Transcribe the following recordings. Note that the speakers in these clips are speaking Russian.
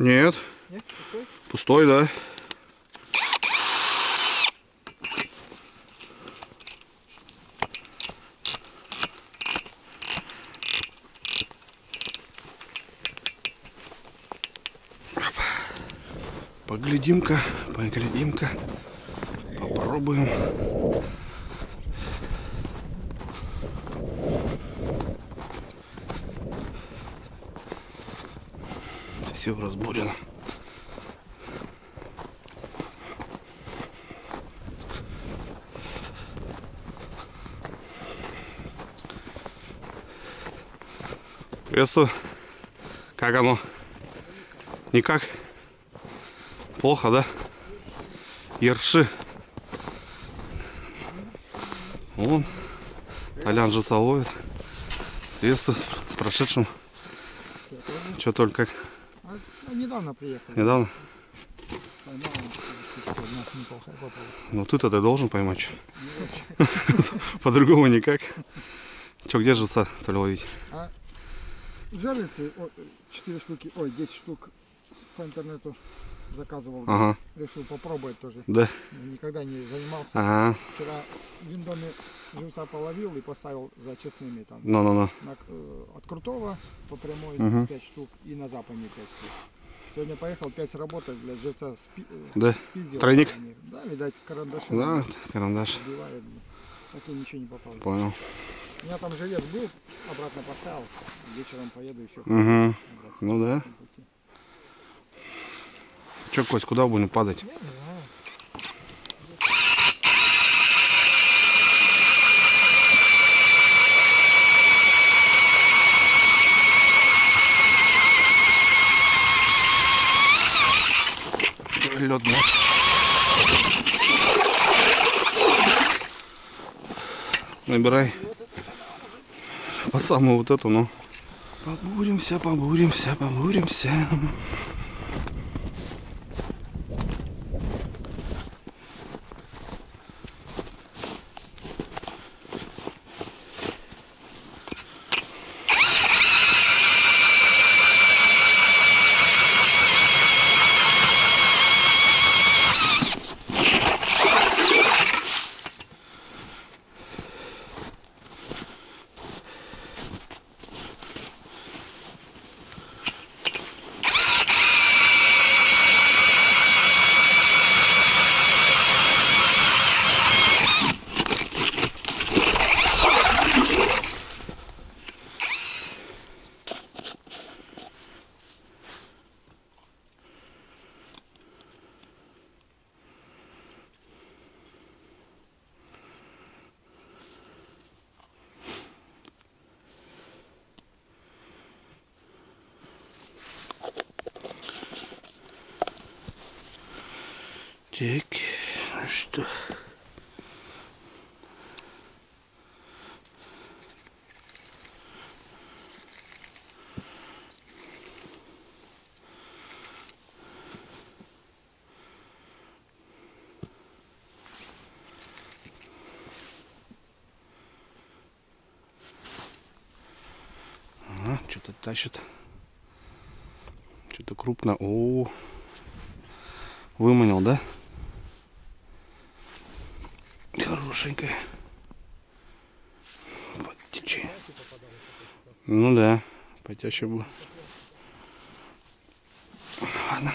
Нет. Нет? Пустой? Пустой, да. Поглядим-ка, поглядим-ка. Попробуем. Все разбурено. Приветствую. Как оно? Никак? Плохо, да? Ерши. Вон. Толян живца ловит. Приветствую с прошедшим. Что только как? Недавно приехал. Недавно? Поймал, неплохая попалась. Ну ты-то ты должен поймать. По-другому никак. Че, где живца то ловить? А жерлицы 4 штуки, ой, 10 штук по интернету заказывал. Ага. Решил попробовать тоже. Да. Никогда не занимался. Ага. Вчера в Виндоме живца половил и поставил за честными там. Ну. От крутого по прямой 5 штук и на западне 5 штук. Сегодня поехал 5 работать, блядь, живца Да. спиздил. Тройник? Да, видать, карандаши. Да, карандаш. Сбивает, блядь. Так и ничего не попалось. Понял. У меня там жилет был, обратно поставил. Вечером поеду еще. Угу. Ну да. Че, Кость, куда будем падать? Я не знаю. Лед, да? Набирай. По самую вот эту, ну. Побуримся, побуримся, побуримся. Так, ну что? Что-то тащит. Что-то крупно. О, выманил, да? Хорошенькая. Подтечи. Ну да, потяще было. Ладно.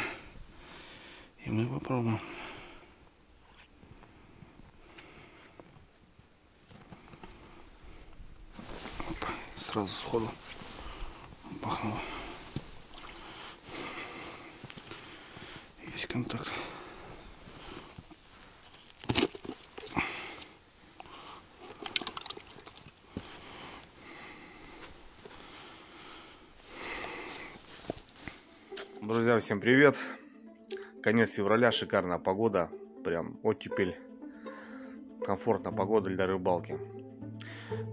И мы попробуем. Опа, сразу сходу бахнуло. Есть контакт. Друзья, всем привет! Конец февраля, шикарная погода, прям оттепель, комфортная погода для рыбалки.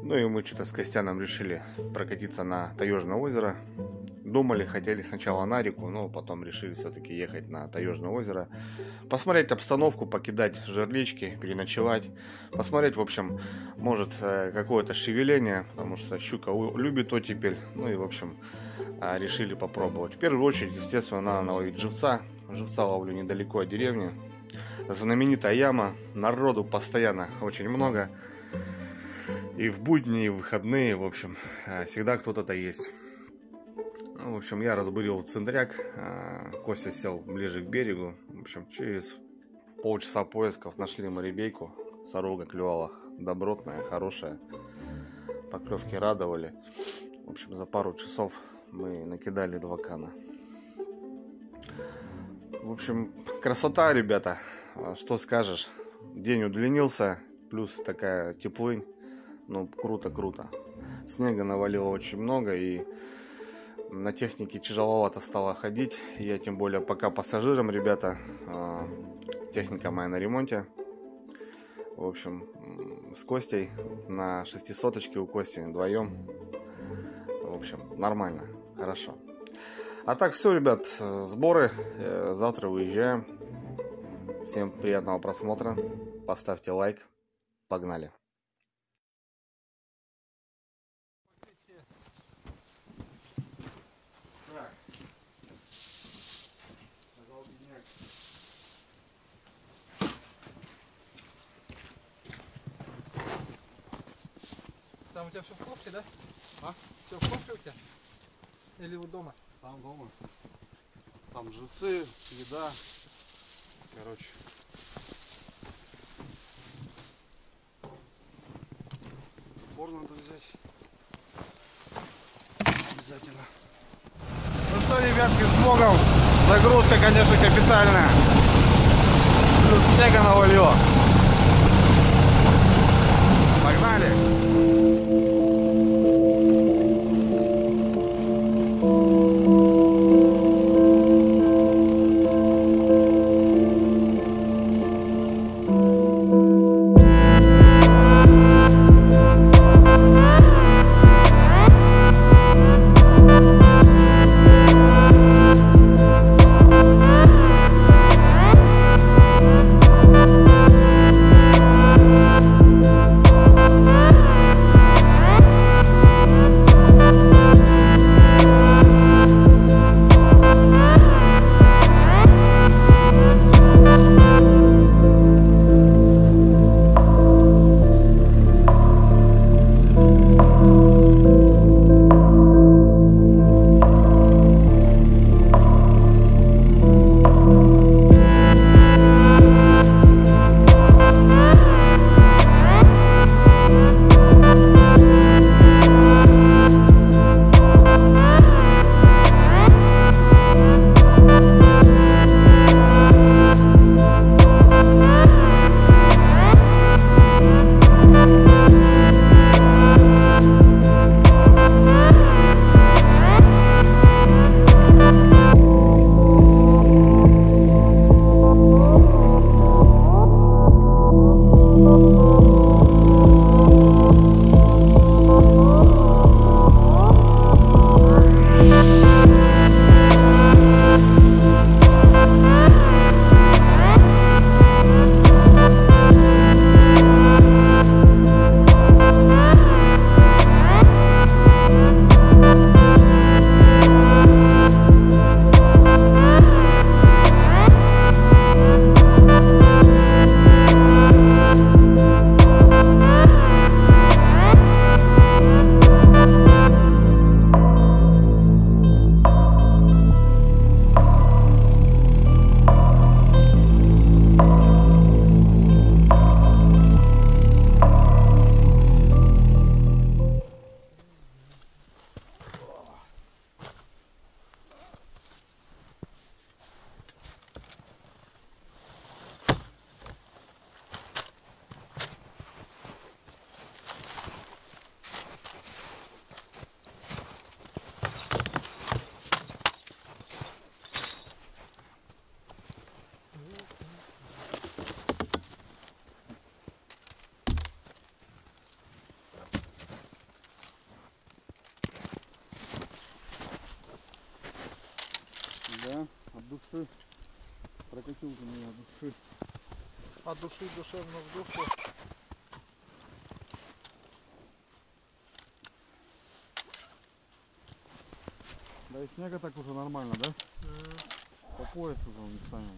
Ну и мы что-то с Костяном решили прокатиться на Таежное озеро. Думали, хотели сначала на реку, но потом решили все-таки ехать на Таежное озеро. Посмотреть обстановку, покидать жерлички, переночевать. Посмотреть, в общем, может какое-то шевеление, потому что щука любит оттепель. Ну и, в общем, решили попробовать. В первую очередь, естественно, надо наловить живца. Живца ловлю недалеко от деревни. Знаменитая яма, народу постоянно очень много. И в будни, и в выходные, в общем, всегда кто-то есть. В общем, я разбурил циндряк, Костя сел ближе к берегу. В общем, через полчаса поисков нашли моребейку. Сорога клевала добротная, хорошая. Поклевки радовали. В общем, за пару часов мы накидали 2 кана. В общем, красота, ребята. Что скажешь? День удлинился, плюс такая теплынь. Ну, круто. Снега навалило очень много, и на технике тяжеловато стало ходить. Я тем более пока пассажиром, ребята. Техника моя на ремонте. В общем, с Костей на 600-очке у Кости вдвоем. В общем, нормально, хорошо. А так все, ребят, сборы. Завтра выезжаем. Всем приятного просмотра. Поставьте лайк. Погнали. Там у тебя все в кофте, да? А? Все в кофте у тебя? Или вот дома? Там дома. Там живцы, еда. Короче. Сбор надо взять. Обязательно. Ну что, ребятки, с Богом. Загрузка, конечно, капитальная. Плюс снега навалило. Погнали! Да, от души. Прокатил ты меня от души. От души душевно в душу. Да и снега так уже нормально, да? По пояс уже он местами.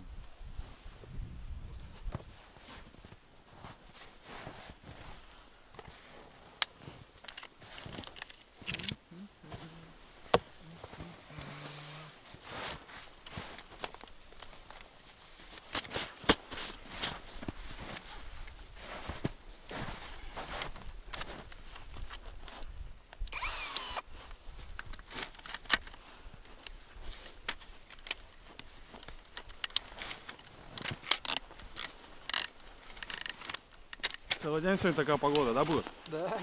Целый день сегодня такая погода, да, будет? Да.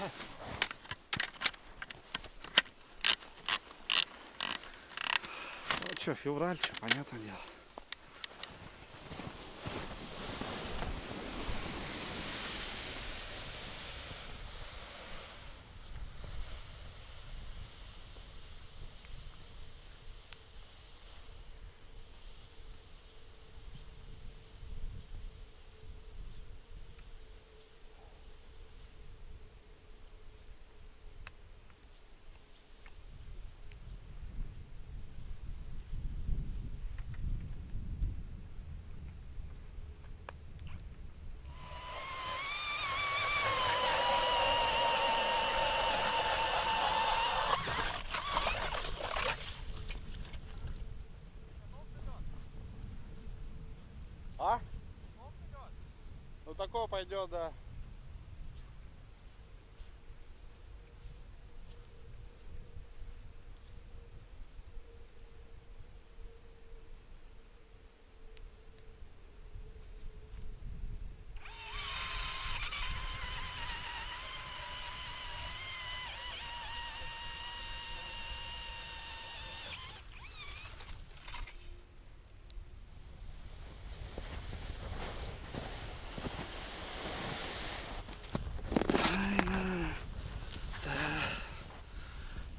Ну что, февраль, что, понятное дело. А? Ну такого пойдет, да.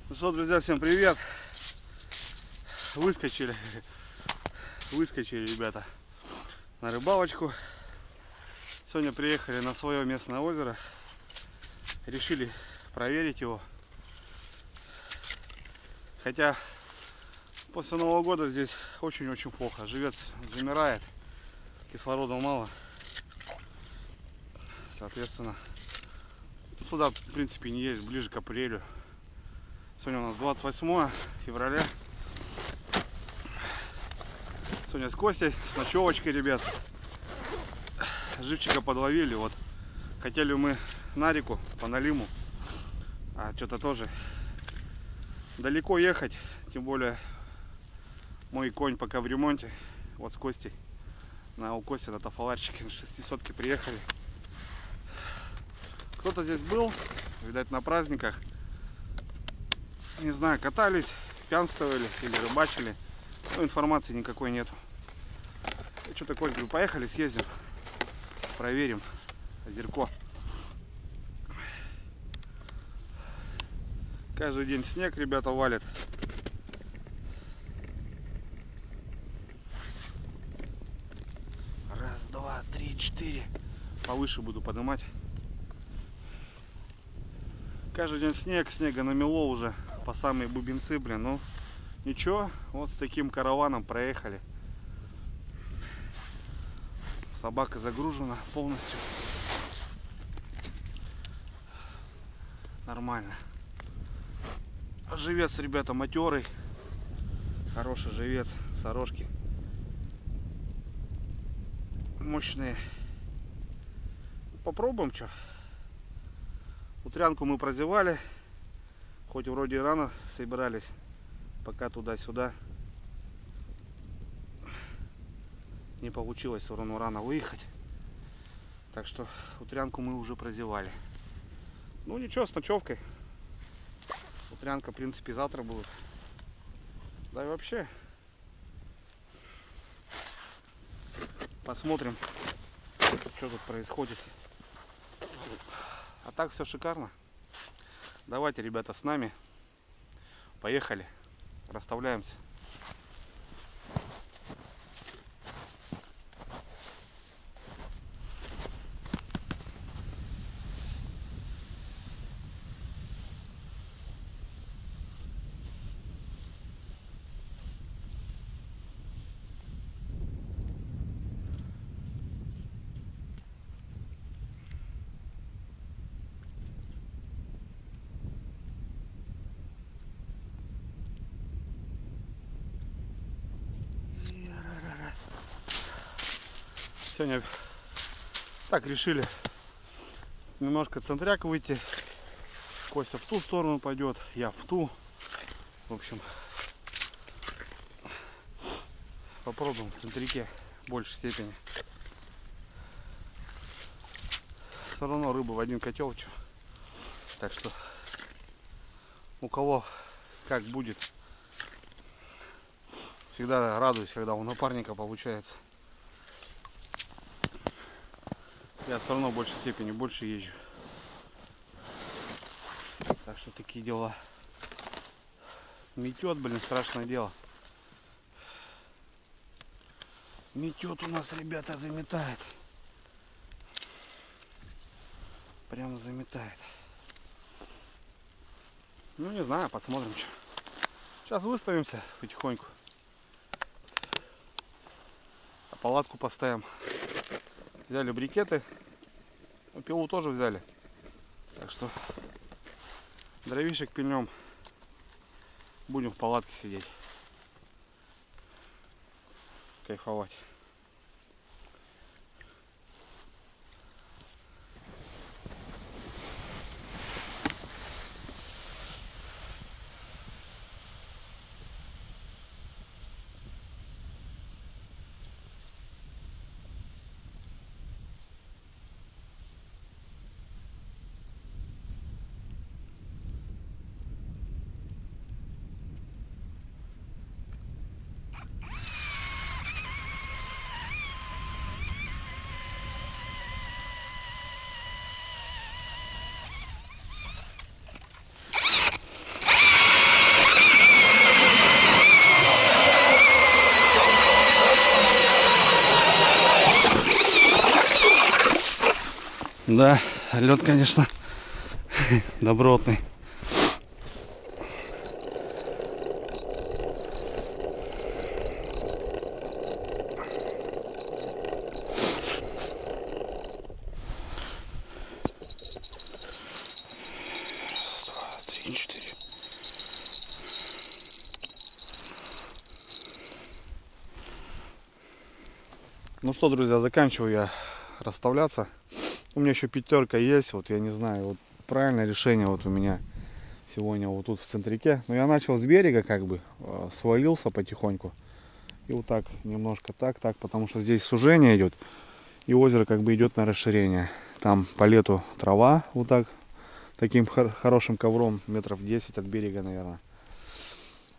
Ну что, друзья, всем привет. Выскочили, ребята, на рыбалочку. Сегодня приехали на свое местное озеро. Решили проверить его. Хотя после Нового года здесь очень-очень плохо. Живец замирает, кислорода мало. Соответственно, сюда в принципе не есть, ближе к апрелю. Сегодня у нас 28 февраля. Сегодня с Костей, с ночевочкой, ребят. Живчика подловили. Вот. Хотели мы на реку, по Налиму. А что-то тоже далеко ехать. Тем более мой конь пока в ремонте. Вот с Костей. У Кости на тафаларчике на 600-ке приехали. Кто-то здесь был, видать, на праздниках. Не знаю, катались, пьянствовали или рыбачили. Но информации никакой нету. И что такое, говорю, поехали, съездим, проверим озерко. Каждый день снег, ребята, валит. Раз, два, три, четыре. Повыше буду поднимать. Каждый день снег, снега намело уже по самые бубенцы, блин. Ну ничего, вот с таким караваном проехали. Собака загружена полностью. Нормально. Живец, ребята, матерый. Хороший живец, сорожки. Мощные. Попробуем, что. Утрянку мы прозевали. Хоть вроде рано собирались. Пока туда-сюда. Не получилось все равно рано выехать. Так что утрянку мы уже прозевали. Ну ничего, с ночевкой. Утрянка, в принципе, завтра будет. Да и вообще. Посмотрим, что тут происходит. А так все шикарно. Давайте, ребята, с нами. Поехали. Расставляемся. Сегодня так решили немножко центряк выйти. Костя в ту сторону пойдет, я в ту. В общем, попробуем в центряке в большей степени. Все равно рыба в один котел. Так что у кого как будет, всегда радуюсь, когда у напарника получается. Я все равно в большей степени больше езжу. Так что такие дела. Метет, блин, страшное дело. Метет у нас, ребята, заметает. Прям заметает. Ну, не знаю, посмотрим, что. Сейчас выставимся потихоньку. А палатку поставим. Взяли брикеты. Пилу тоже взяли. Так что дровишек пильнем. Будем в палатке сидеть. Кайфовать. Да, лед, конечно, добротный. Раз, два, три, четыре. Ну что, друзья, заканчиваю я расставляться. У меня еще пятерка есть, вот я не знаю, вот правильное решение вот у меня сегодня вот тут в центряке. Но я начал с берега, как бы свалился потихоньку. И вот так, немножко так, потому что здесь сужение идет. И озеро как бы идет на расширение. Там по лету трава вот так, таким хорошим ковром, метров 10 от берега, наверное.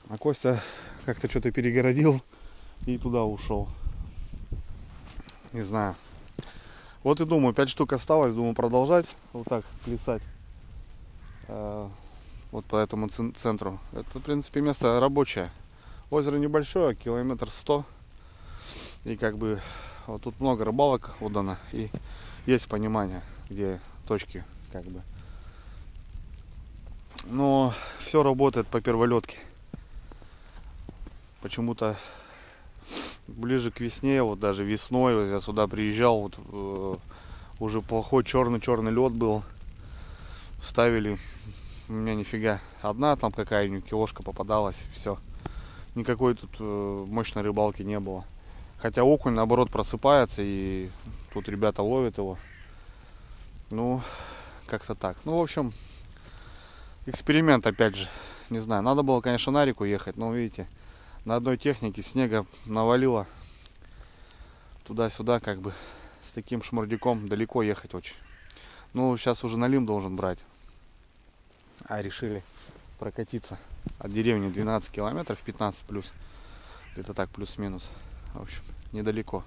А Костя как-то что-то перегородил и туда ушел. Не знаю. Вот и думаю, 5 штук осталось, думаю продолжать вот так плясать вот по этому центру. Это, в принципе, место рабочее. Озеро небольшое, километр 100. И как бы вот тут много рыбалок удано. И есть понимание, где точки, как бы. Но все работает по перволетке. Почему-то ближе к весне, вот даже весной, вот я сюда приезжал, вот уже плохой черный лед был. Ставили, у меня нифига, одна там какая-нибудь килошка попадалась, все. Никакой тут мощной рыбалки не было. Хотя окунь наоборот просыпается, и тут ребята ловят его. Ну, как-то так. Ну, в общем, эксперимент опять же. Не знаю, надо было, конечно, на реку ехать, но видите, на одной технике снега навалило. Туда-сюда, как бы, с таким шмурдяком далеко ехать очень. Ну, сейчас уже Налим должен брать. А решили прокатиться от деревни 12 километров, 15 плюс. Где-то так, плюс-минус. В общем, недалеко.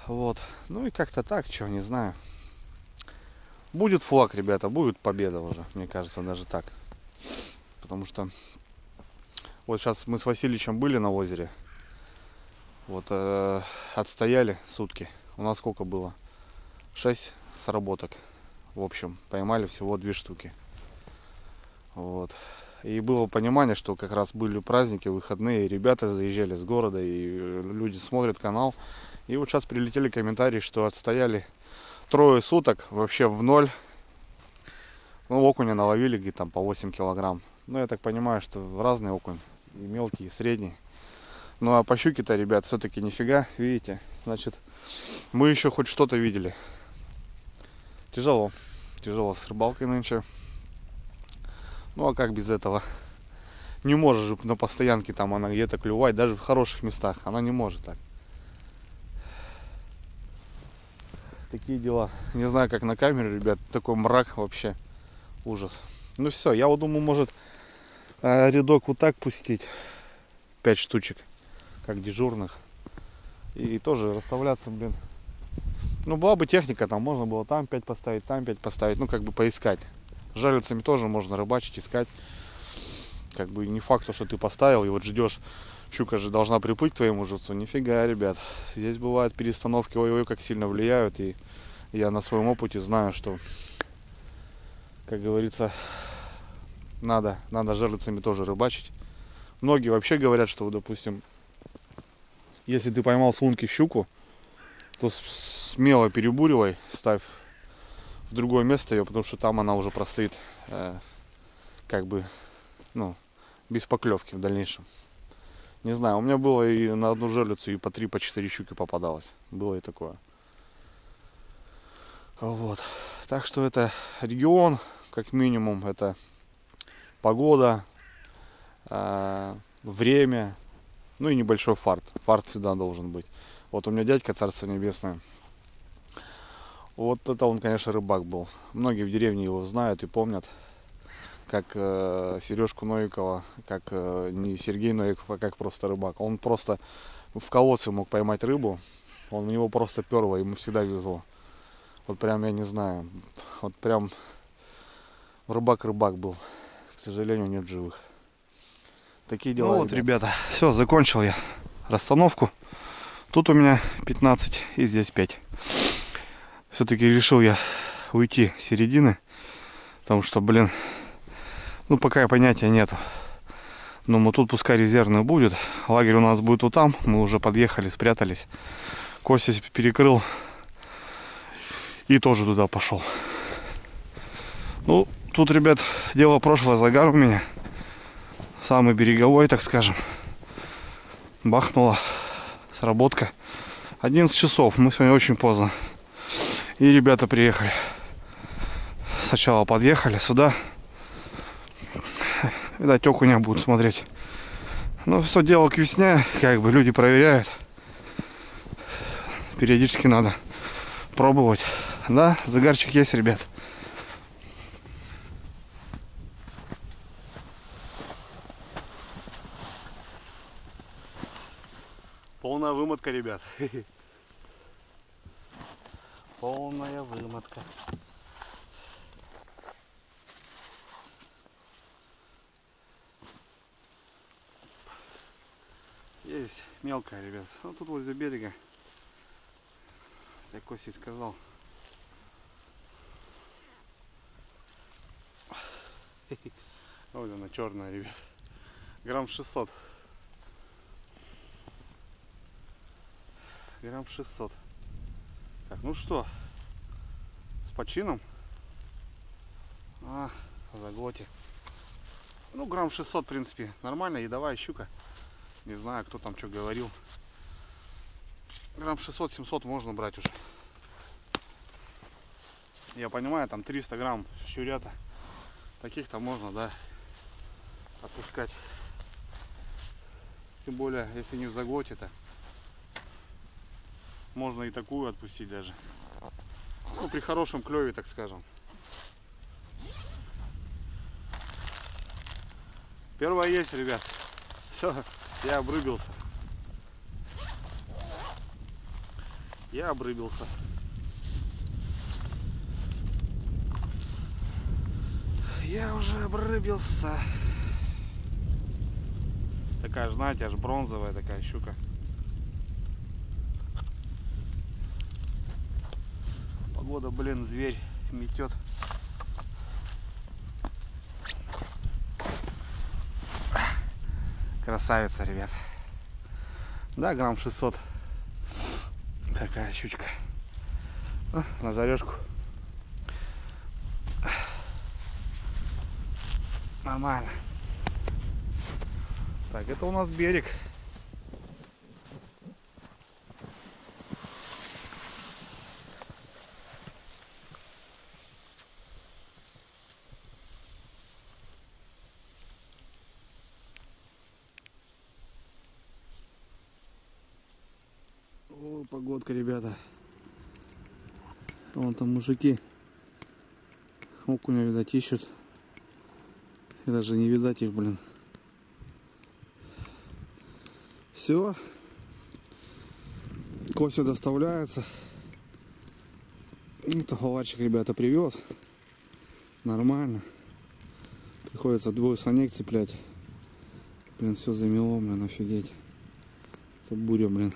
Вот. Ну и как-то так, что, не знаю. Будет флаг, ребята, будет победа уже, мне кажется, даже так. Потому что вот сейчас мы с Васильевичем были на озере. Вот отстояли сутки. У нас сколько было? 6 сработок. В общем, поймали всего 2 штуки. Вот. И было понимание, что как раз были праздники, выходные, и ребята заезжали с города, и люди смотрят канал. И вот сейчас прилетели комментарии, что отстояли 3 суток вообще в ноль. Ну, окуня наловили где-то там по 8 килограмм. Ну, я так понимаю, что разный окунь, и мелкий, и средний. Ну а по щуке-то, ребят, все-таки нифига, видите. Значит, мы еще хоть что-то видели. Тяжело с рыбалкой нынче. Ну а как без этого? Не можешь же на постоянке там она где-то клювать, даже в хороших местах. Она не может так. Такие дела. Не знаю, как на камере, ребят. Такой мрак вообще. Ужас. Ну все, я вот думаю, может рядок вот так пустить. 5 штучек. Как дежурных. И тоже расставляться, блин. Ну была бы техника, там можно было там 5 поставить, там 5 поставить. Ну как бы поискать. Жерлицами тоже можно рыбачить, искать. Как бы не факт, что ты поставил и вот ждешь. Щука же должна приплыть к твоему жильцу. Нифига, ребят. Здесь бывают перестановки, ой-ой, как сильно влияют. И я на своем опыте знаю, что, как говорится, надо жерлицами тоже рыбачить. Многие вообще говорят, что, допустим, если ты поймал с лунки щуку, то смело перебуривай, ставь в другое место ее, потому что там она уже простоит как бы, ну, без поклевки в дальнейшем. Не знаю, у меня было и на одну жерлицу и по 3, по 4 щуки попадалось. Было и такое. Вот. Так что это регион, как минимум, это погода, время, ну и небольшой фарт. Фарт всегда должен быть. Вот у меня дядька, царство небесное. Вот это он, конечно, рыбак был. Многие в деревне его знают и помнят. Как Сережку Новикова, как не Сергей Новиков, а как просто рыбак. Он просто в колодце мог поймать рыбу, у него просто перло, ему всегда везло. Вот прям, я не знаю, вот прям рыбак был. К сожалению, нет живых. Такие дела. Ну вот, ребята, все, закончил я расстановку. Тут у меня 15 и здесь 5. Все-таки решил я уйти с середины, потому что, блин, ну, пока понятия нету. Но мы тут пускай резервный будет. Лагерь у нас будет вот там. Мы уже подъехали, спрятались. Костя перекрыл. И тоже туда пошел. Ну, тут, ребят, дело прошлое. Загар у меня. Самый береговой, так скажем. Бахнула сработка. 11 часов. Мы сегодня очень поздно. И ребята приехали. Сначала подъехали сюда. Видать, окуня будут смотреть. Ну, все дело к весне, как бы люди проверяют. Периодически надо пробовать. Да, загарчик есть, ребят. Полная вымотка, ребят. Полная вымотка. Есть мелкая, ребят. Ну тут возле берега. Как Костя сказал. Вот она черная, ребят. Грамм 600. Грамм 600. Так, ну что, с почином. Заглоте. Ну, грамм 600, в принципе, нормально, едовая щука. Не знаю, кто там что говорил. Грамм 600-700 можно брать уже. Я понимаю, там 300 грамм щурята. Таких-то можно, да, отпускать. Тем более, если не в заглоте-то. Можно и такую отпустить даже. Ну, при хорошем клеве, так скажем. Первое есть, ребят. Все, я обрыбился. Я обрыбился. Я уже обрыбился. Такая, знаете, аж бронзовая такая щука. Погода, блин, зверь метет. Красавица, ребят. Да, грамм 600. Такая щучка. На жарежку. Нормально. Так, это у нас берег. О, погодка, ребята. Вон там мужики окуня, видать, ищут. И даже не видать их, блин. Все. Костя доставляется. И товарчик, ребята, привез. Нормально. Приходится двое санек цеплять. Блин, все замело, блин, офигеть. Это буря, блин.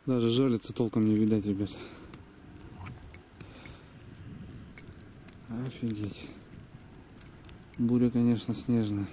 Даже жалиться толком не видать, ребята. Офигеть. Буря, конечно, снежная.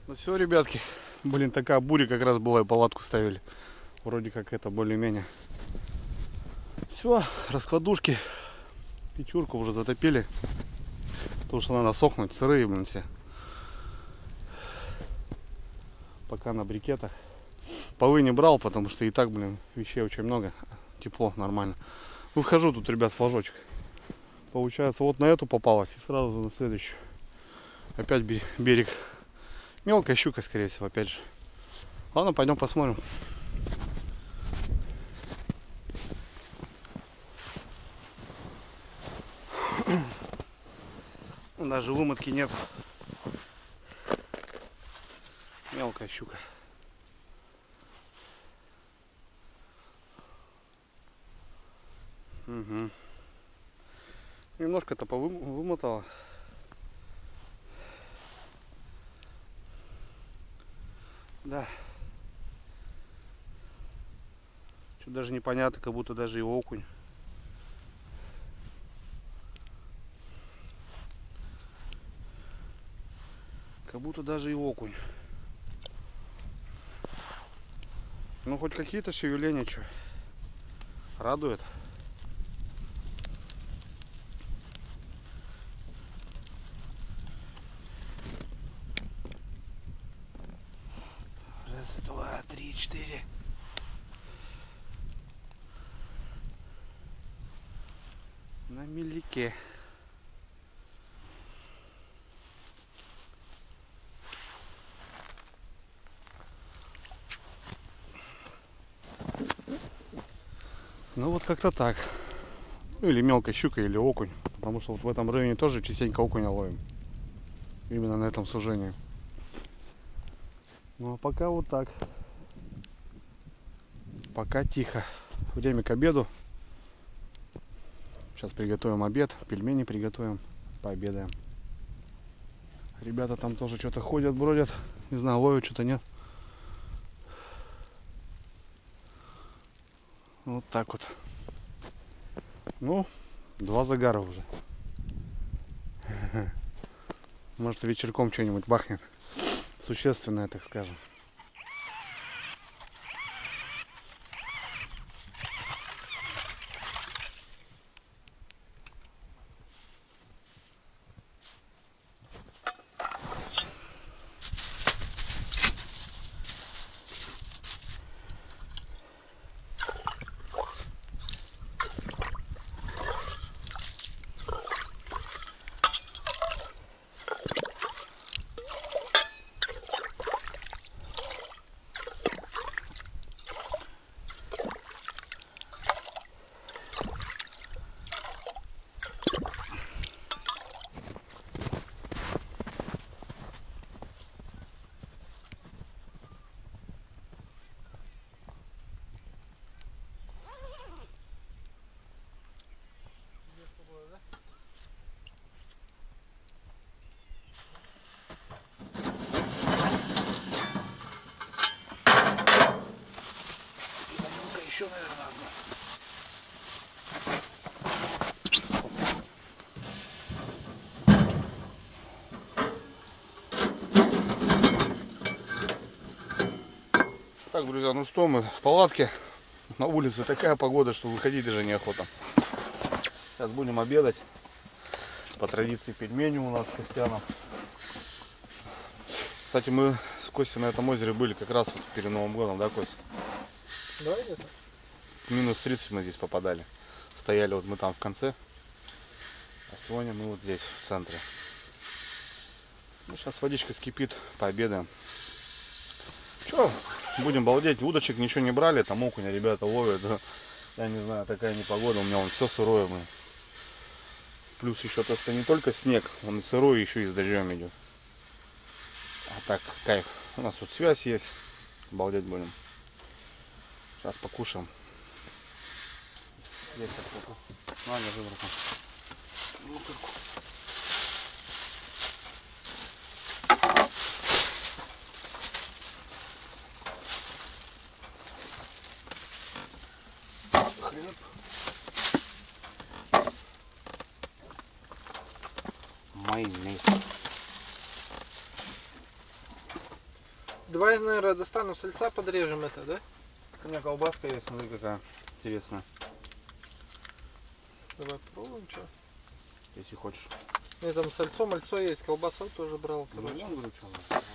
Ну все, ребятки. Блин, такая буря как раз была, и палатку ставили. Вроде как это более-менее. Все, раскладушки. Печурку уже затопили. Потому что надо сохнуть, сырые, блин, все. Пока на брикетах. Полы не брал, потому что и так, блин, вещей очень много. Тепло, нормально. Выхожу тут, ребят, в флажочек. Получается, вот на эту попалась и сразу на следующую. Опять берег. Мелкая щука, скорее всего, опять же. Ладно, пойдем посмотрим. Даже вымотки нет. Мелкая щука. Угу. Немножко-то вымотала. Да. Что даже непонятно, как будто даже и окунь. Как будто даже и окунь. Ну хоть какие-то шевеления, что радует. Раз, два, три, четыре. На мелике. Ну вот как-то так. Ну или мелкая щука, или окунь. Потому что вот в этом районе тоже частенько окуня ловим. Именно на этом сужении. Ну а пока вот так. Пока тихо. Время к обеду. Сейчас приготовим обед. Пельмени приготовим. Пообедаем. Ребята там тоже что-то ходят, бродят. Не знаю, ловят что-то, нет. Вот так вот. Ну, 2 загара уже. Может, вечерком что-нибудь бахнет. Существенное, так скажем. Еще, наверное, одну. Так, друзья, ну что, мы в палатке. На улице такая погода, что выходить даже неохота. Сейчас будем обедать. По традиции пельмени у нас с Костяном. Кстати, мы с Костей на этом озере были как раз вот перед Новым годом, да, Кость? Да, где-то? Минус 30 мы здесь попадали. Стояли вот мы там в конце. А сегодня мы вот здесь, в центре. Ну, сейчас водичка скипит, пообедаем. Че, будем балдеть. Удочек ничего не брали, там окуня ребята ловят. Я не знаю, такая непогода, у меня вон все сырое. Плюс еще то, что не только снег, он и сырой, еще и с дождем идет. А так, кайф. У нас тут связь есть. Балдеть будем. Сейчас покушаем. Есть такой. На, держи в руку. Луковку. Хлеб. Майонез. Давай, наверное, достану сальца, подрежем это, да? У меня колбаска есть, смотри какая интересная. Давай попробуем, что? Если хочешь. У меня там сальцо, мальцо есть, колбасу тоже брал, Ну, короче. я говорю, что надо.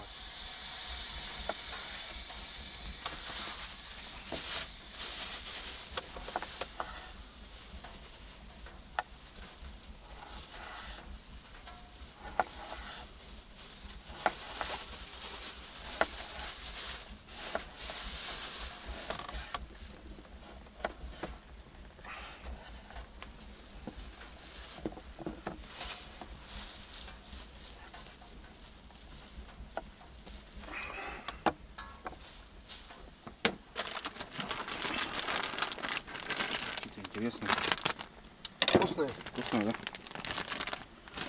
интересно. Вкусные. Вкусно, да?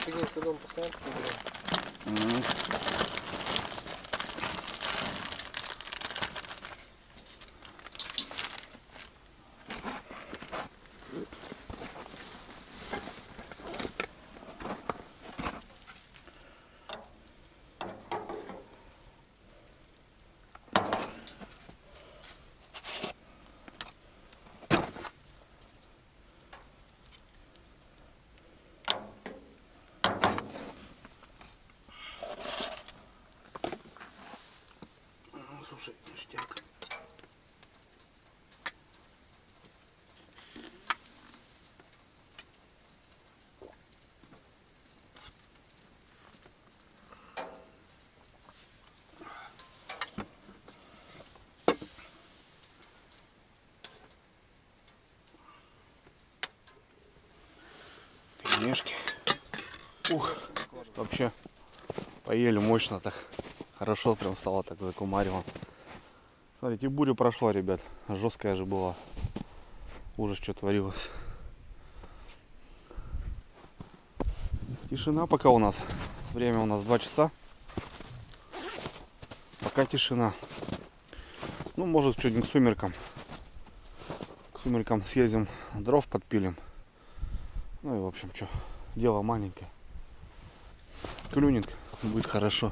Прикинь, ты дома постоянно побывал. Мгм. Слушай, ништяк. Пельмешки. Ух, вообще поели мощно так. Хорошо прям стало так закумарило. Смотрите, буря прошла, ребят. Жесткая же была. Ужас, что творилось. Тишина пока у нас. Время у нас 2 часа. Пока тишина. Ну, может, что-нибудь к сумеркам. К сумеркам съездим, дров подпилим. Ну и, в общем, что, дело маленькое. Клюнет, будет хорошо.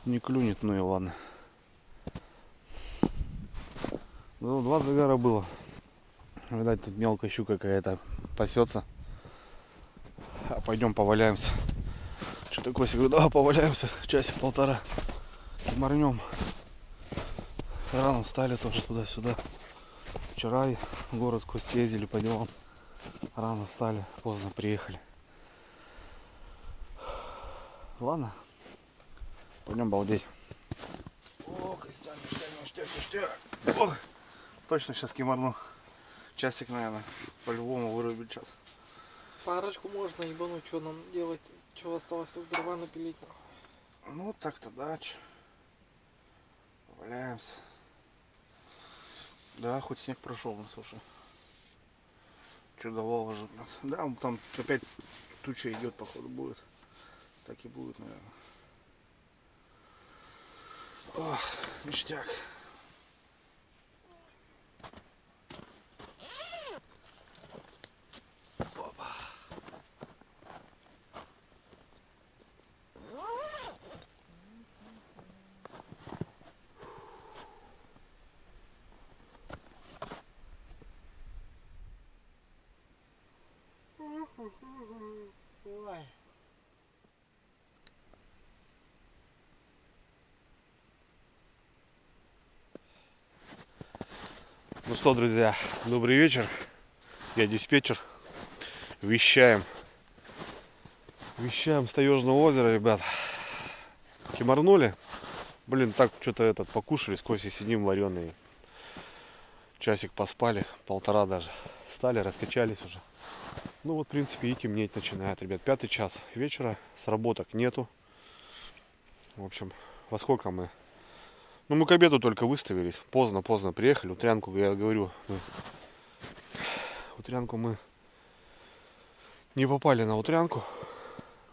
Не клюнет, ну и ладно. Ну, 2 загара было. Видать, тут мелкая щука какая-то пасется. А пойдем поваляемся. Что-то Кося говорит, да, поваляемся. Часик-полтора. Морнем. Рано встали тоже туда-сюда. Вчера в город с Костей ездили по делам. Рано встали, поздно приехали. Ладно. Пойдем балдеть. О, Костян, ништяк. Ох, точно сейчас кимарну. Часик, наверное, по-любому вырубить сейчас. Парочку можно ебануть, что нам делать? Что осталось тут дрова напилить? Ну, так-то да. Валяемся. Да, хоть снег прошел, ну, слушай. Чудового же. Да, там опять туча идет, походу, будет. Так и будет, наверное. Ох, ништяк. Опа. Ой. Ну что, друзья, добрый вечер. Я диспетчер. Вещаем с Таежного озера, ребят. Кимарнули. Блин, так что-то покушали, с Косей сидим вареные. Часик поспали, 1,5 даже. Встали, раскачались уже. Ну вот, в принципе, и темнеть начинает, ребят. 5 час вечера, сработок нету. В общем, во сколько мы? Ну, мы к обеду только выставились. Поздно приехали. Утрянку, я говорю, утрянку мы не попали на утрянку.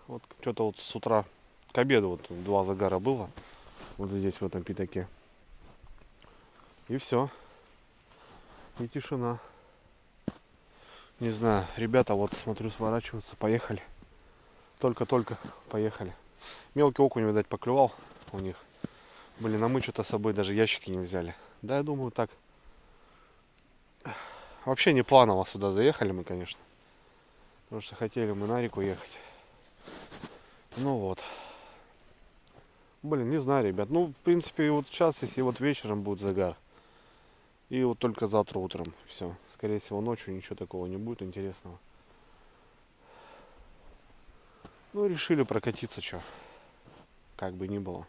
Вот что-то вот с утра к обеду вот 2 загара было. Вот здесь, в этом пятаке. И все. И тишина. Не знаю, ребята, вот смотрю, сворачиваются, поехали. Только поехали. Мелкий окунь, видать, поклевал у них. Блин, а мы что-то с собой даже ящики не взяли. Да, я думаю, так. Вообще не планово сюда заехали мы, конечно. Потому что хотели мы на реку ехать. Ну вот. Блин, не знаю, ребят. Ну, в принципе, вот сейчас, если вот вечером будет загар. И вот только завтра утром. Все. Скорее всего, ночью ничего такого не будет интересного. Ну, решили прокатиться, что. Как бы ни было.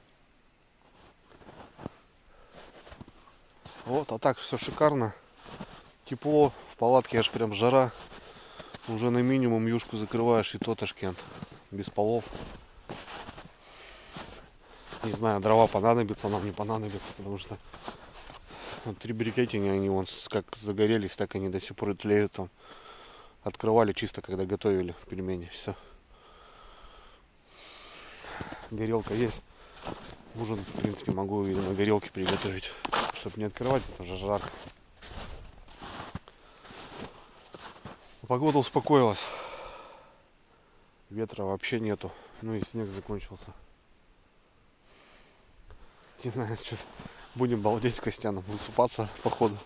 Вот, а так все шикарно. Тепло. В палатке аж прям жара. Уже на минимум юшку закрываешь, и то Ташкент. Без полов. Не знаю, дрова понадобится, нам не понадобится, потому что Вот 3 брикетти, они вон как загорелись, так они до сих пор и тлеют там. Открывали чисто, когда готовили пельмени. Все. Горелка есть. Ужин, в принципе, могу и на горелке приготовить, чтобы не открывать, потому что жарко. Погода успокоилась. Ветра вообще нету. Ну и снег закончился. Не знаю, что будем балдеть с Костяном, высыпаться походу.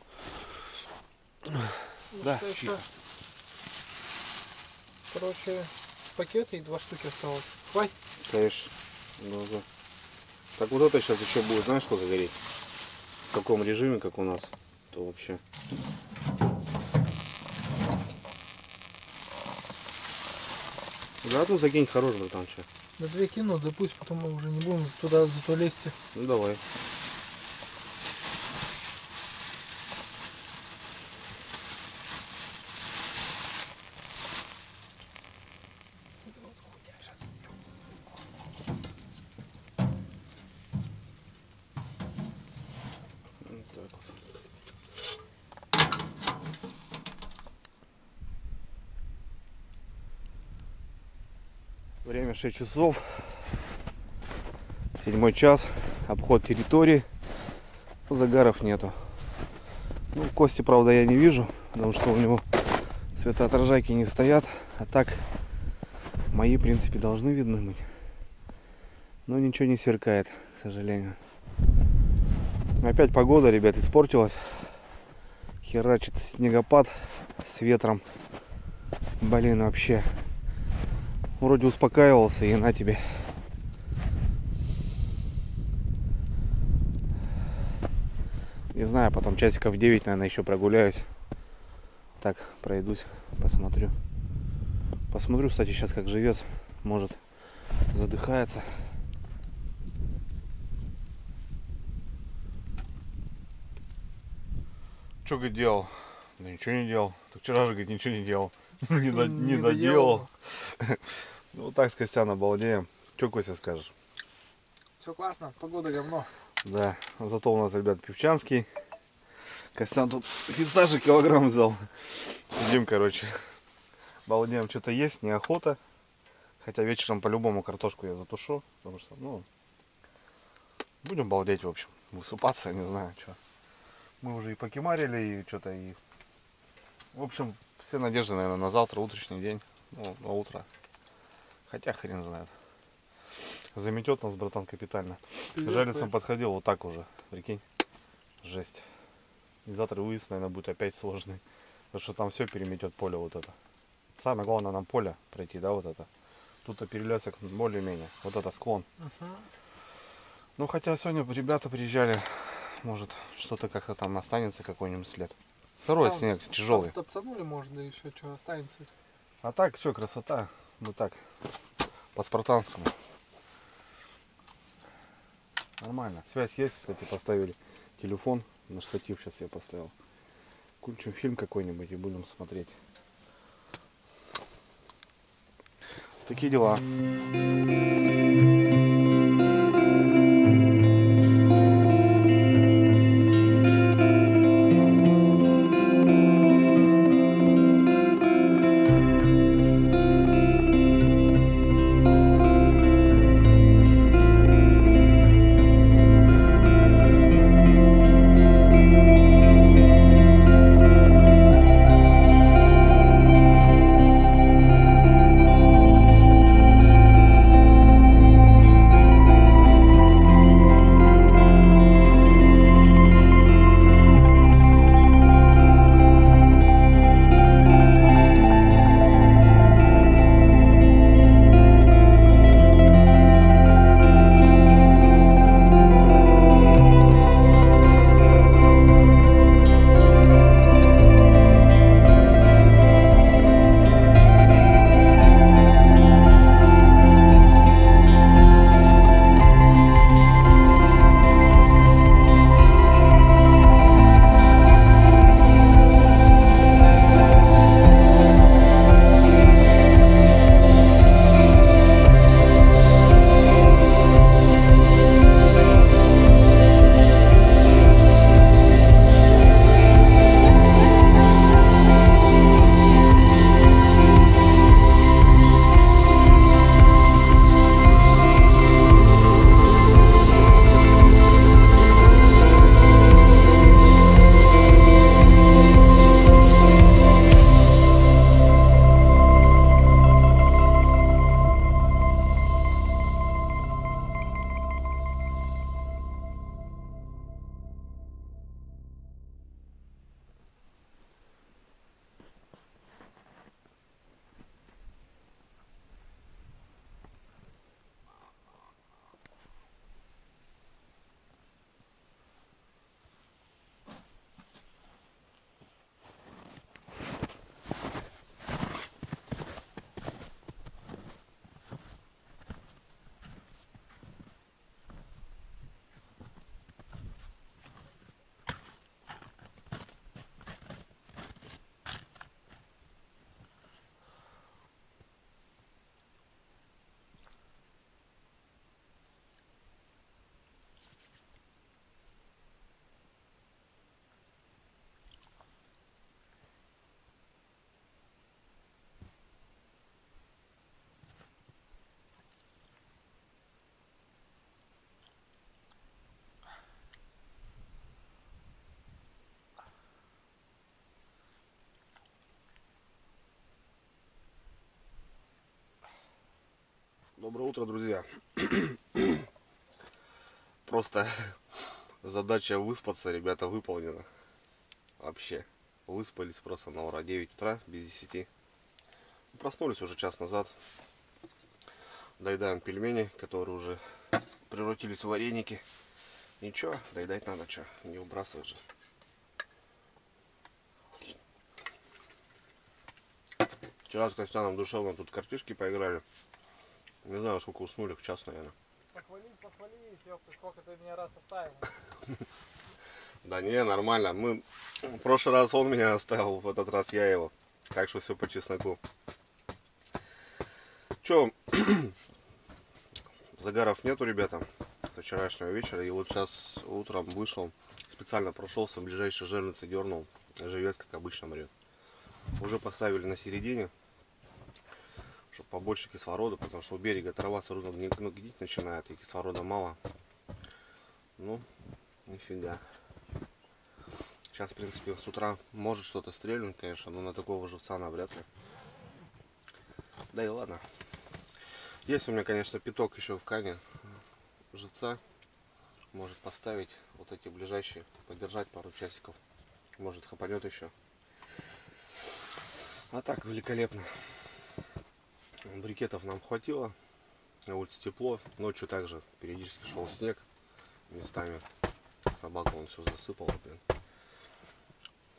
Да. Еще, короче, пакеты и 2 штуки осталось. Хватит? Конечно. Ну, да. Так вот это сейчас еще будет, знаешь, сколько гореть? В каком режиме, как у нас, то вообще. Да, тут закинь хорош, братан, что. На 2 кину, да пусть потом мы уже не будем туда зато лезть. Ну давай. Вот так вот. Время 6 часов. 7 час. Обход территории. Загаров нету. Ну, Кости, правда, я не вижу, потому что у него светоотражайки не стоят. А так, мои, в принципе, должны видны быть. Но ничего не сверкает, к сожалению. Опять погода, ребят, испортилась. Херачит снегопад с ветром. Блин, вообще. Вроде успокаивался, и на тебе. Не знаю, потом часиков 9, наверное, еще прогуляюсь. Так, пройдусь, посмотрю. Посмотрю, кстати, сейчас как живец. Может, задыхается. Что, говорит, делал? Да ничего не делал. Так вчера же, говорит, ничего не делал. Не доделал. Ну, вот так с Костяном балдеем. Что, Костя, скажешь? Все классно, погода говно. Да, зато у нас, ребят, певчанский. Костян тут фисташек килограмм взял. Сидим, короче, балдеем. Что-то есть, неохота. Хотя вечером по-любому картошку я затушу. Потому что, ну, будем балдеть, в общем. Высыпаться, не знаю, что. Мы уже и покемарили, и что-то, и... В общем, все надежды, наверное, на завтра, утренний день. Ну, на утро. Хотя хрен знает. Заметет нас, братан, капитально. Жариться подходил вот так уже, прикинь. Жесть. И завтра выезд, наверное, будет опять сложный. Потому что там все переметет поле вот это. Самое главное нам поле пройти, да, вот это. Тут-то перелесок более-менее. Вот это склон. Ну, хотя сегодня ребята приезжали. Может, что-то как-то там останется, какой-нибудь след. Сырой снег, тяжелый. Топтанули, может, да еще что останется. А так, все, красота. Мы так, по-спартанскому. Нормально. Связь есть, кстати, поставили. Телефон на штатив сейчас я поставил. Включим фильм какой-нибудь и будем смотреть. Такие дела. Доброе утро, друзья. Просто задача выспаться, ребята, выполнена. Вообще. Выспались просто на ура. 9 утра, без 10. Проснулись уже час назад. Доедаем пельмени, которые уже превратились в вареники. Ничего, доедать надо, что, не выбрасывать же. Вчера с Костяном душевно тут картишки поиграли. Не знаю, сколько уснули, в час, наверное. Похвали, ёпта, сколько ты меня раз оставил. Да не, нормально. В прошлый раз он меня оставил, в этот раз я его. Так что все по чесноку. Че, загаров нету, ребята, со вчерашнего вечера. И вот сейчас утром вышел, специально прошелся, ближайшей жерлицы дернул. Живец, как обычно, мрет. Уже поставили на середине, чтобы побольше кислорода, потому что у берега трава сразу гнить начинает, и кислорода мало. Ну, нифига. Сейчас, в принципе, с утра может что-то стрельнуть, конечно, но на такого живца навряд ли. Да и ладно. Есть у меня, конечно, пяток еще в кане живца. Может поставить вот эти ближайшие, подержать пару часиков. Может, хапанет еще. А так, великолепно. Брикетов нам хватило. На улице тепло. Ночью также периодически шел снег. Местами собаку он все засыпал, блин.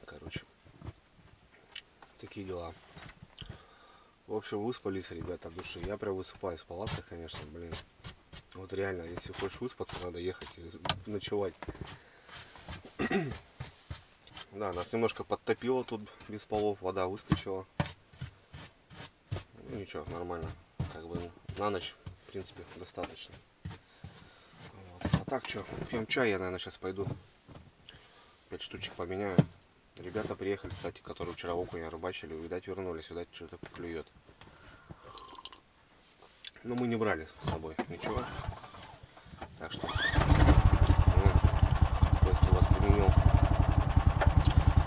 Короче, такие дела. В общем, выспались, ребята, от души. Я прям высыпаюсь в палатках, конечно, блин. Вот реально, если хочешь выспаться, надо ехать и ночевать. Да, нас немножко подтопило тут без полов, вода выскочила. Ну ничего, нормально. Как бы на ночь, в принципе, достаточно. Вот. А так что, пьем чай, я, наверное, сейчас пойду 5 штучек поменяю. Ребята приехали, кстати, которые вчера окуня рыбачили, видать, вернулись, видать, что-то клюет. Но мы не брали с собой ничего. Так что, Костя вас применил.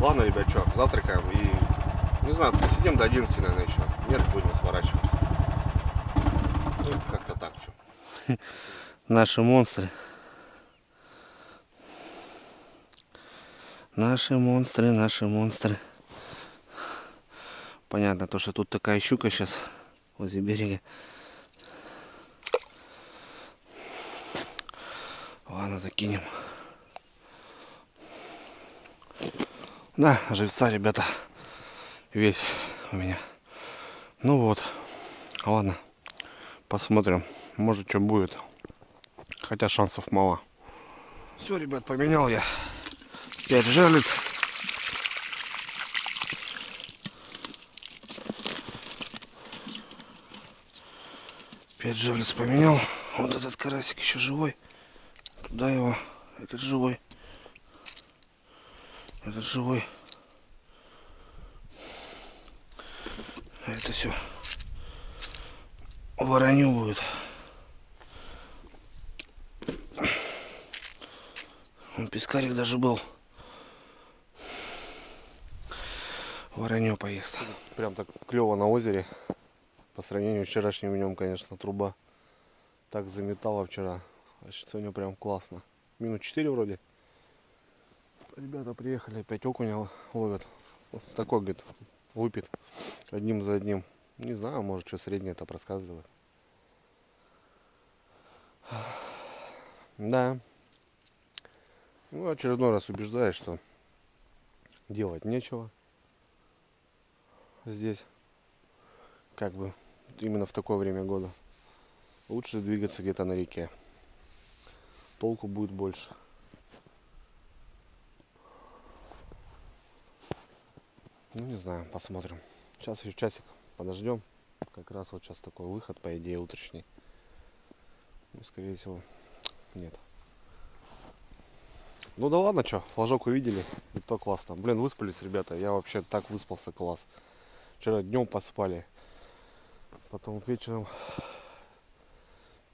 Ладно, ребят, что, завтракаем и, не знаю, посидим до 11, наверное, еще. Нет, будем сворачиваться. Ну, как-то так, что. Наши монстры. Наши монстры, наши монстры. Понятно, то, что тут такая щука сейчас возле берега. Ладно, закинем. Да, живца, ребята, весь у меня. Ну вот, ладно, посмотрим, может что будет. Хотя шансов мало. Все, ребят, поменял я 5 жерлиц. Пять жерлиц поменял. Вот этот карасик еще живой. Туда его. Этот живой. Этот живой. А это все воронье будет. Вон пескарик даже был. Воронье поест. Прям так клево на озере. По сравнению с вчерашним днем, конечно, труба так заметала вчера. А сегодня прям классно. Минут 4 вроде. Ребята приехали, опять окуня ловят. Вот такой, говорит, выпит одним за одним. Не знаю, может, что среднее это рассказывает. Да. Ну, очередной раз убеждаюсь, что делать нечего здесь. Как бы именно в такое время года. Лучше двигаться где-то на реке. Толку будет больше. Ну, не знаю, посмотрим. Сейчас еще часик подождем. Как раз вот сейчас такой выход, по идее, утренний. Ну, скорее всего, нет. Ну да ладно, что, флажок увидели, и то классно. Блин, выспались, ребята, я вообще так выспался, класс. Вчера днем поспали, потом вечером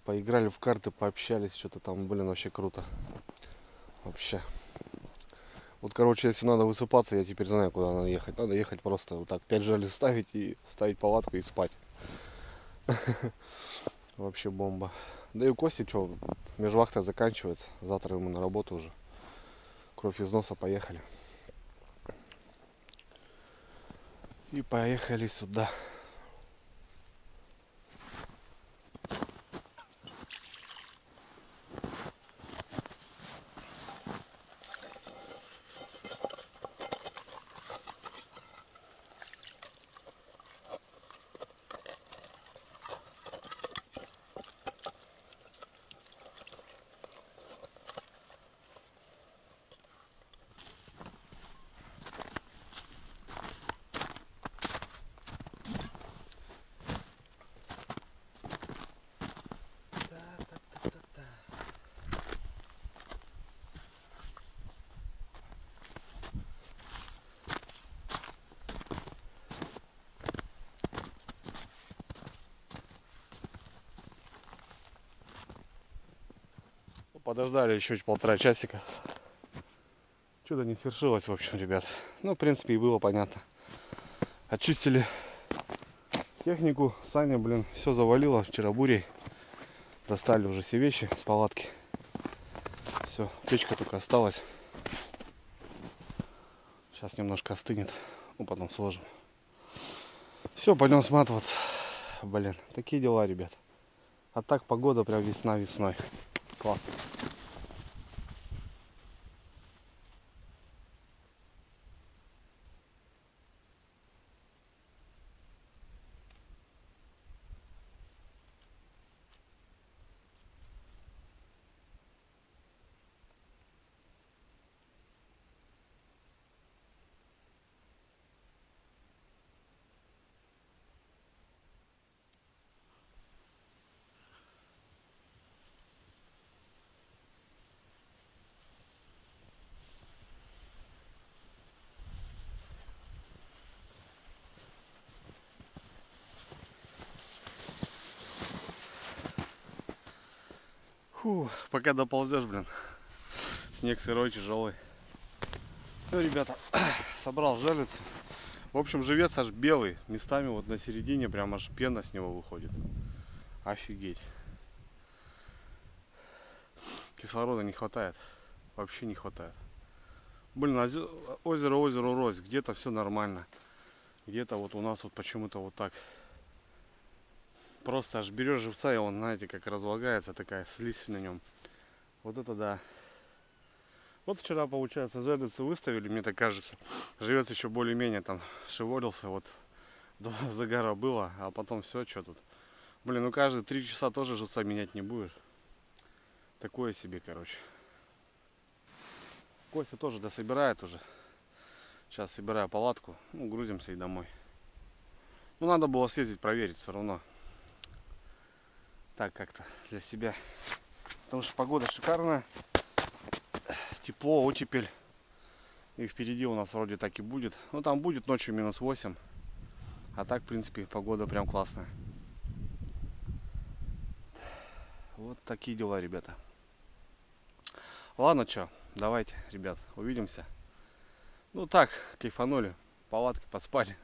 поиграли в карты, пообщались, что-то там, блин, вообще круто. Вообще. Вот, короче, если надо высыпаться, я теперь знаю, куда надо ехать. Надо ехать просто вот так, 5 жерлиц ставить и ставить палатку и спать. Вообще бомба. Да и у Кости что, межвахта заканчивается. Завтра ему на работу уже. Кровь из носа, поехали. И поехали сюда. Подождали еще полтора часика. Чудо не свершилось, в общем, ребят. Ну, в принципе, и было понятно. Очистили технику. Саня, блин, все завалило вчера бурей. Достали уже все вещи с палатки. Все, печка только осталась. Сейчас немножко остынет. Ну, потом сложим. Все, пойдем сматываться. Блин, такие дела, ребят. А так погода прям весна весной. Классно. Фу, пока доползешь, блин. Снег сырой, тяжелый. Все, ребята, собрал жерлицы. В общем, живец аж белый. Местами вот на середине прям аж пена с него выходит. Офигеть. Кислорода не хватает. Вообще не хватает. Блин, озеро озеру рознь. Где-то все нормально. Где-то вот у нас вот почему-то вот так. Просто аж берешь живца, и он, знаете, как разлагается, такая слизь на нем. Вот это да. Вот вчера, получается, жерлицы выставили, мне так кажется. Живец еще более-менее там шевелился, вот до загара было, а потом все, что тут. Блин, ну каждые 3 часа тоже живца менять не будешь. Такое себе, короче. Костя тоже дособирает уже. Сейчас собираю палатку, ну, грузимся и домой. Ну, надо было съездить проверить все равно. Так как-то для себя. Потому что погода шикарная. Тепло, оттепель. И впереди у нас вроде так и будет. Ну там будет ночью -8. А так, в принципе, погода прям классная. Вот такие дела, ребята. Ладно, что, давайте, ребят, увидимся. Ну так, кайфанули. Палатки поспали.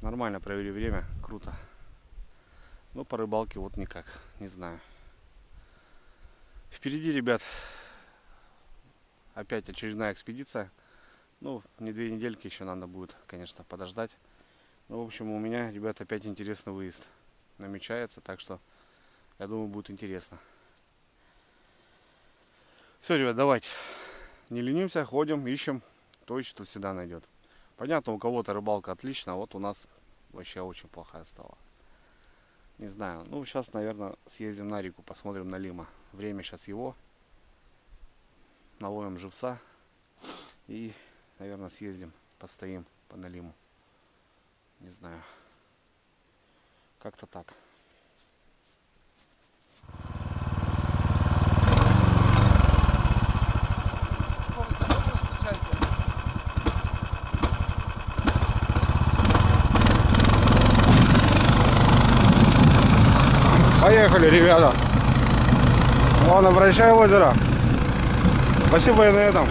Нормально провели время. Круто. Но по рыбалке вот никак, не знаю. Впереди, ребят, опять очередная экспедиция. Ну, не 2 недельки еще надо будет, конечно, подождать. Ну, в общем, у меня, ребят, опять интересный выезд намечается, так что, я думаю, будет интересно. Все, ребят, давайте. Не ленимся, ходим, ищем. То ищет, то всегда найдет. Понятно, у кого-то рыбалка отличная, а вот у нас вообще очень плохая стала. Не знаю. Ну, сейчас, наверное, съездим на реку, посмотрим на Лима. Время сейчас его. Наловим живца. И, наверное, съездим, постоим по Налиму. Не знаю. Как-то так. Поехали, ребята. Ладно, прощай озеро. Спасибо и на этом.